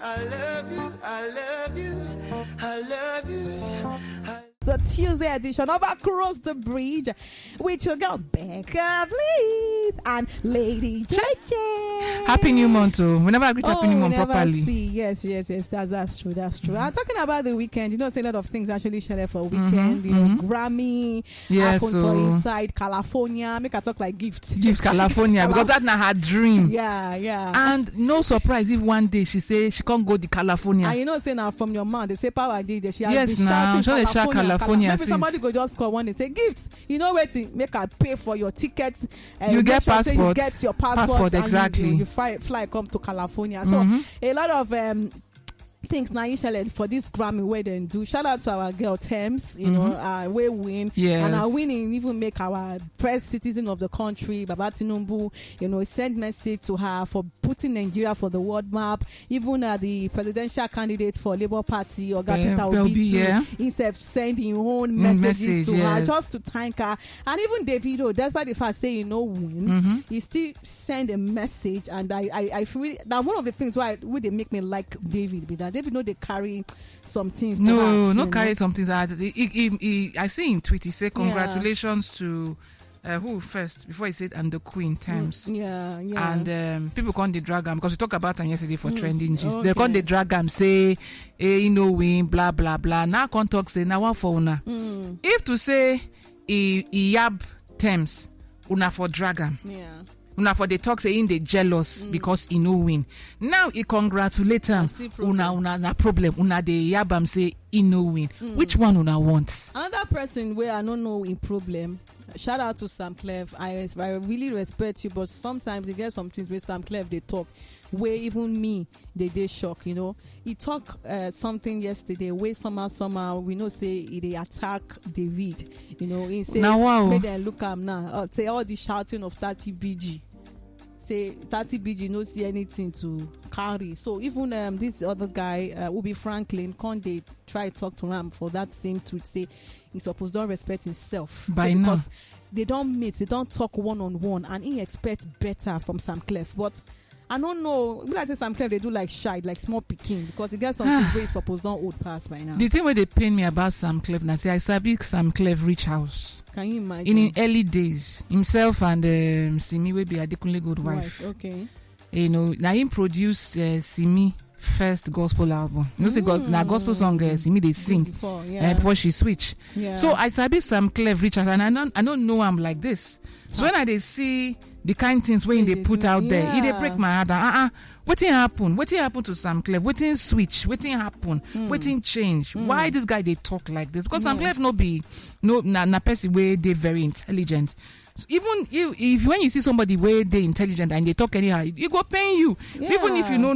I love you, I love you, I love you. The Tuesday edition of Across the Bridge with your girl Becca, please, and Lady JJ. Happy New Month, too. We never greet Happy New Month properly. Yes, that's true. I'm talking about the weekend. You know, a lot of things actually share for weekend. You know, Grammy, yes, so inside California. Make her talk like gifts. Gifts California because that's not her dream. Yeah. And no surprise if one day she say she can't go to California. And you know, say now from your mouth, they say power did. She has yes, been now shouting California. Maybe somebody go just call one and say gifts. You know where to make her pay for your tickets. You get passport. You get your passport exactly. And you fly come to California. So a lot of things Naija for this Grammy where they do. Shout out to our girl Thames, you know, we win. Yes. And our winning even make our first citizen of the country, Baba Tinubu, you know, send message to her for putting Nigeria for the world map. Even the presidential candidate for Labour Party, Oga Peter Obi, instead sending own messages to her just to thank her. And even Davido, despite the fact saying no win, he still send a message. And I feel that one of the things why would they make me like David be that David know they carry some things to heart, no carry some things out. I see in tweet he say congratulations to who first before he said and the Queen Thames. And people can't they drag him because we talked about them yesterday for trending gist. They can't they drag him say you know win blah blah blah. Now can't talk say now what for una. If to say he yab Thames una for drag him. Una for the talk saying they jealous because he no win. Now he congratulate him. Una na problem. Una de yabam say he no win. Which one una want? Another person where I don't know in problem. Shout out to SAMKLEF. I really respect you, but sometimes you get some things where SAMKLEF they talk where even me they shock. You know, he talk something yesterday where somehow we know say they attack David. You know, he say make them look am now. Say all the shouting of 30 BG. Say 30 BG no see anything to carry. So even this other guy Ubi Franklin can't they try talk to him for that same truth say he supposed don't respect himself because they don't meet, they don't talk one-on-one, and he expect better from SAMKLEF. But I don't know, when I say SAMKLEF they do like shy, like small picking, because they get some things where he supposed don't old pass by now. The thing where they pain me about SAMKLEF now say I sabi SAMKLEF reach house. Can you imagine? In early days, himself and Simi will be Adekunle good wife. Okay. You know, now him produce Simi first gospel album. You know, say now gospel song Simi they sing before she switch. So I sabi SAMKLEF reach out, and I don't know I'm like this. So when I see the kind things when they put out there, it they break my heart. What happen? What happened to SAMKLEF? What switch? What happen? What change? Why this guy they talk like this? Because SAMKLEF na person way they very intelligent. So even if when you see somebody where they intelligent and they talk anyhow, it go pain you. Even if you know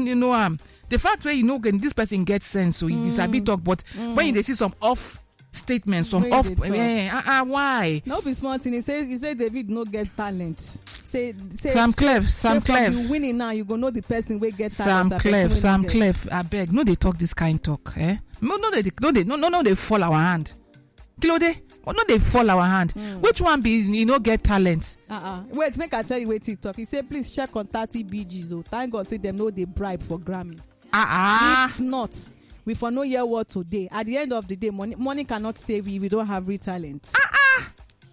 the fact where you know this person gets sense, so it's a bit talk. But when they see some off statements, some off, why? No be smart thing. He said David no get talent. Say SAMKLEF. You winning now, you go know the person will get talent. SAMKLEF. I beg, no they talk this kind talk, eh? No they fall our hand. Kilo they. No, they fall our hand. Which one be get talent? Wait, make I tell you where TikTok. He said please check on 30 BGs. Oh, thank God say them know they bribe for Grammy. If not, we for no year what today. At the end of the day, money cannot save you if you don't have real talent.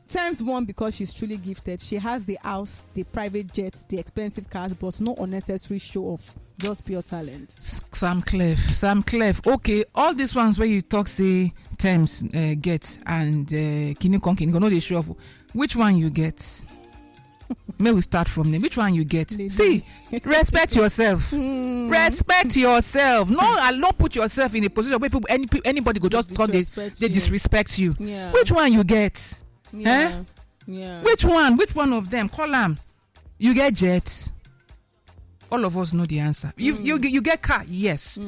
Times one, because she's truly gifted. She has the house, the private jets, the expensive cars, but no unnecessary show off. Just pure talent. SAMKLEF. Okay, all these ones where you talk say Thames get and Kini no they show off. Which one you get? May we start from them. Which one you get? See, respect yourself. Respect yourself. Don't put yourself in a position where anybody go just thought they disrespect you. Which one you get? Which one of them? Call them. You get jets. All of us know the answer. You get car, yes.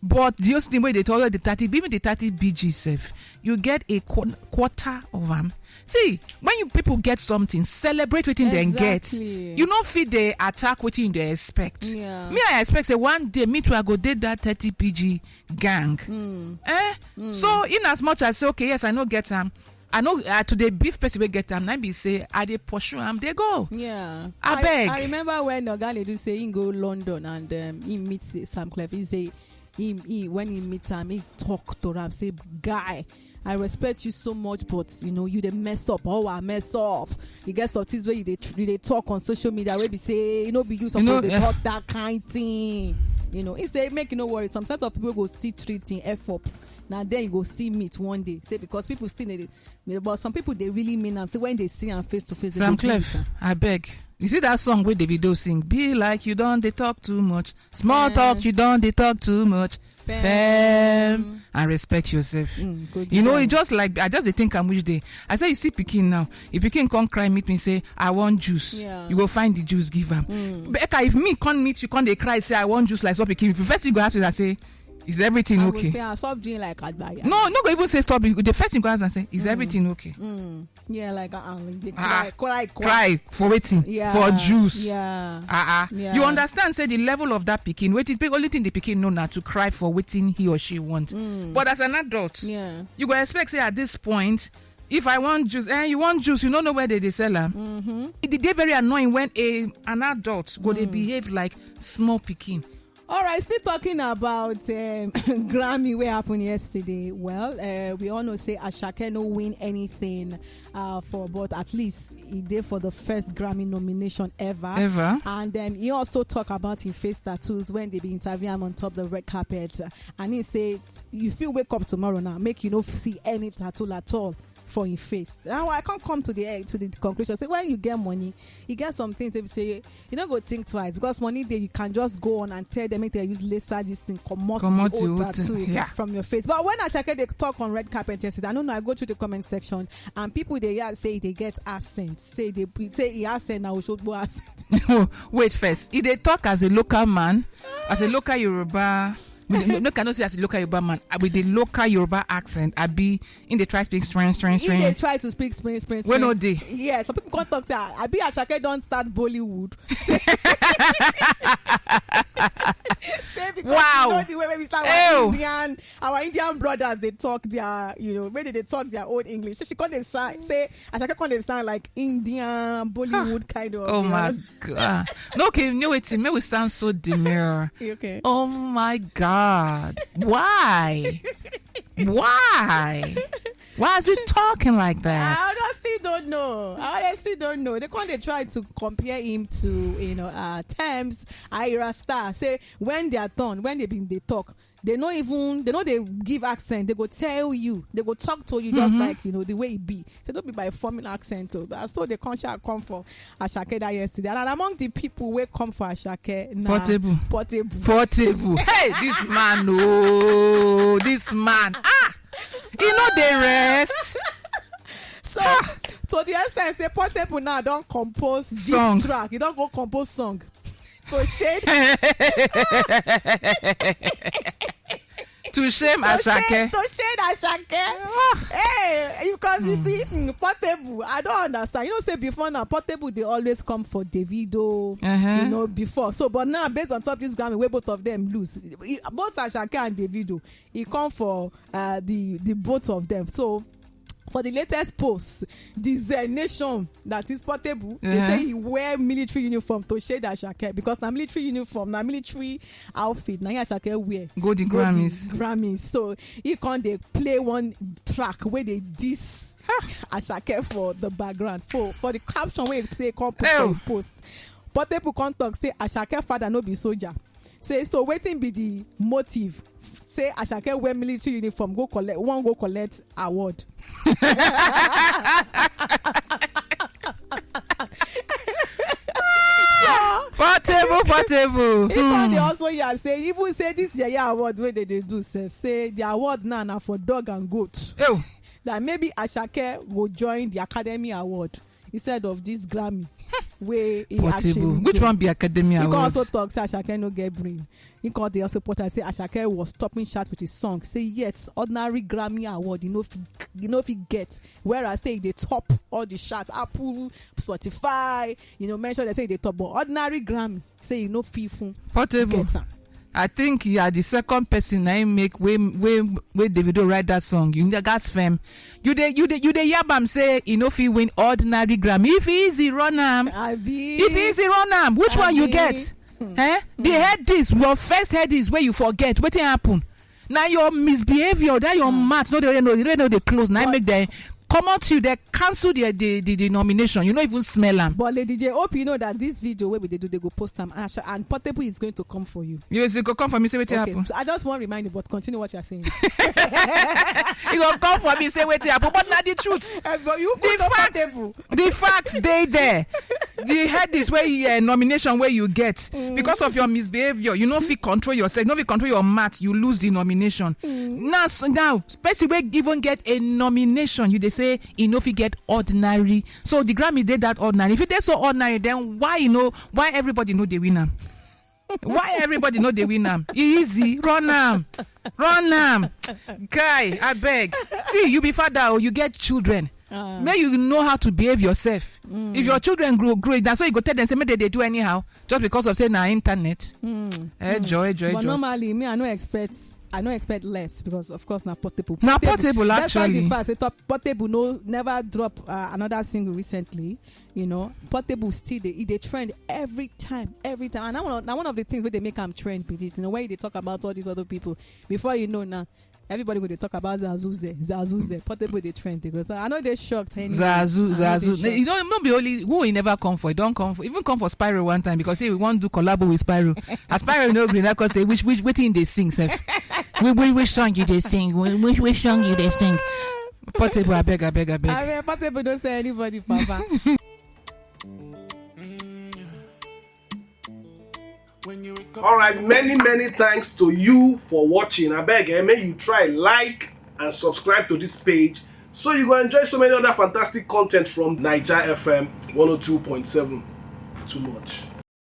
But the only way they told you the 30, even the 30 BG self, you get a quarter of them. See, when you people get something, celebrate what they get. You don't feed the attack what they expect. Me, I expect say one day me too I go date that 30 BG gang. So in as much as say okay, yes, I know get them. I know to the beef person we get them. Now be say I dey pursue am. They go. Yeah. I beg. I remember when Ogale do say he go London and he meets SAMKLEF. He say when he meet him, he talk to him, say, guy, I respect you so much, but you know you dey mess up. Oh, I mess up. You get some things where you dey talk on social media where be say be you supposed to talk that kind thing. He say make you no worry. Some set of people go still treating F up. Now then you go still meet one day. Say because people still need it, but some people they really mean them. Say when they see them face to face, SAMKLEF, I beg. You see that song where DAVIDO sing? Be like you don't they talk too much. Small talk you don't they talk too much. Fam and respect yourself. It just like I just think I'm which day. I say you see Pikin now. If Pikin can't cry meet me say I want juice. Yeah. You go find the juice give him. But if me can't meet you can't they cry say I want juice like what Pikin. If you first you go ask me I say is everything okay? I will say I stop doing like Adbaya. No go even say stop. The first thing go ask and say is everything okay? Yeah, like they cry for waiting for juice. Yeah. You understand? Say the level of that Pikin. Waiting. The only thing the Pikin know now to cry for waiting he or she want. But as an adult, you go expect say at this point. If I want juice, you want juice, you don't know where they sell them. It's very annoying when an adult go they behave like small Pikin. All right, still talking about Grammy, what happened yesterday. Well, we all know say Asake no win anything but at least he did for the first Grammy nomination ever. And then he also talk about his face tattoos when they be interviewing him on top of the red carpet. And he said, you feel wake up tomorrow now, make you no see any tattoo at all for your face. Now I can't come to the conclusion. Say when you get money, you get some things they say you don't go think twice because money there you can just go on and tell them make they use laser this thing come out the old tattoo from your face. But when Asake they talk on red carpet yesterday, I don't know. I go to the comment section and people they say they get accent. Say he accent now should go accent. Wait first. If they talk as a local man, as a local Yoruba. No cannot say as a local Yoruba man with the local Yoruba accent. I be in the try speak strange. They try to speak strange. When no day. Yeah, some people can't talk. Say I be Asake don't start Bollywood. Say because wow. You know the way we start our Indian brothers they talk their maybe they talk their own English. So she can't say Asake can't sound like Indian Bollywood kind of. Oh my god. No, okay, no wait, me we sound so demure. Okay. Oh my god. Why? Why is it talking like that? I honestly don't know. They can't try to compare him to Thames, Ira Star. Say when they are done, when they talk, they give accent. They go tell you, they go talk to you just like the way it be. So don't be by forming accent. So I saw the concert come for Asake that yesterday, and among the people who come for Asake, Portable. Hey, this man, this man. They rest. So to the extent say Portable now don't compose this track. He don't go compose song. To shade to shame Asake. To shade Asake. Hey, because you see, Portable, I don't understand. Say before now, Portable they always come for DAVIDO. Before. So, but now based on top of this Grammy, where both of them lose, both Asake and DAVIDO, he come for the both of them. So. For the latest post, the Nation that is Portable, they say he wear military uniform to shade Asake because na military uniform, na military outfit, na Asake wear. Go the Grammys. So he can't they play one track where they diss Asake for the background. For the caption where say come post. Portable can't talk say Asake father no be soldier. Say so waiting be the motive. Say Asake wear military uniform go collect award. Portable. They also say even say this year award where they do say the award now for dog and goat. That maybe Asake will join the Academy Award instead of this Grammy. Where he actually which one be Academy Award? He can also talk say Asake no get brain. He called the also portal say Asake was topping chart with his song. Say yes, ordinary Grammy Award if he get. Whereas say they top all the charts, Apple, Spotify, mention they say they top, but ordinary Grammy say feel Portable. I think you are the second person I make where Davido write that song. You gas fam. You the yabam say you know if he win ordinary Grammy. If he easy run am. If he easy run am, which one you get? The head this, your first head is where you forget. What happen? Now your misbehavior, that your math, no they know they close. Now make the come out to you, they cancel the nomination. You don't even smell them. But Lady J, hope you know that this video where they go post them and Portable is going to come for you. Yes, it go come for me, say what happen. So I just want to remind you, but continue what you're saying. You go come for me, say what happen, but not the truth. The facts they there. The head is where nomination where you get because of your misbehavior. You don't feel control yourself, you don't feel control your math, you lose the nomination. Now, especially where even get a nomination, you they say you know if you get ordinary. So the Grammy did that ordinary. If it is so ordinary, then why everybody know they win them? Why everybody know they win them? Easy, run them. Guy, I beg. See, you be father or you get children. May you know how to behave yourself. If your children grow, that's why you go tell them say maybe they do anyhow just because of saying internet. Joy. But normally, me I no expect less because of course now Portable. Now Portable actually. That's why the fact say Portable never drop another single recently. You know, Portable still they trend every time. And now one of the things where they make them trend be this. You know, where they talk about all these other people before you know now. Everybody will talk about Zazuze. Portable they trend because I know they're shocked. Zazu. You know, not be only who will never come for. Don't come for. Even come for Spyro one time because we want to collab with Spyro. As Spyro no green, because say which thing they sing, sef. Which song you they sing? Which song you they sing? Portable, I beg. Portable don't say anybody, Papa. All right, many thanks to you for watching. I beg, may you try like and subscribe to this page so you go enjoy so many other fantastic content from Naija FM 102.7. Too much.